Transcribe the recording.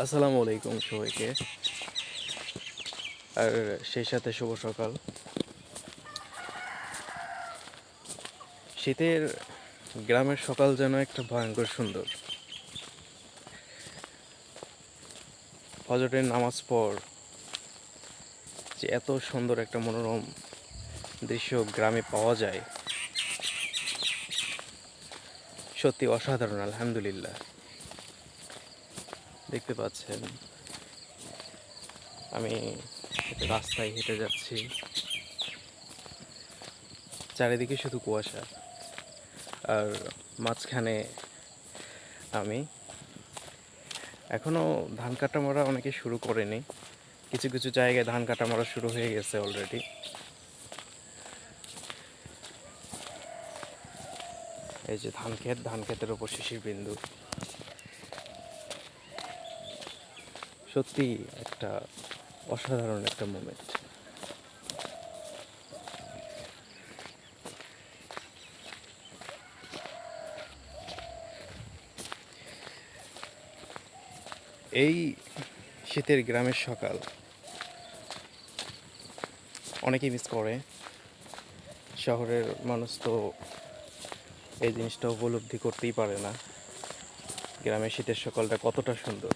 আসসালামু আলাইকুম সবাইকে। আর সেই সাথে শুভ সকাল। শীতের গ্রামের সকাল যেন একটা ভয়ঙ্কর সুন্দর। ফজরের নামাজ পর যে এত সুন্দর একটা মনোরম দৃশ্য গ্রামে পাওয়া যায়, সত্যি অসাধারণ। আলহামদুলিল্লাহ। দেখতে পাচ্ছেন আমি রাস্তায় হেঁটে যাচ্ছি, চারিদিকে শুধু কুয়াশা, আর মাঝখানে আমি। এখনও ধান কাটা মারা অনেকে শুরু করেনি, কিছু কিছু জায়গায় ধান কাটা মারা শুরু হয়ে গেছে অলরেডি। এই যে ধান ক্ষেত, ধান ক্ষেতের ওপর শিশির বিন্দু, সত্যি একটা অসাধারণ একটা মোমেন্ট। এই শীতের গ্রামের সকাল অনেকেই মিস করে। শহরের মানুষ তো এই জিনিসটা উপলব্ধি করতেই পারে না, গ্রামের শীতের সকালটা কতটা সুন্দর।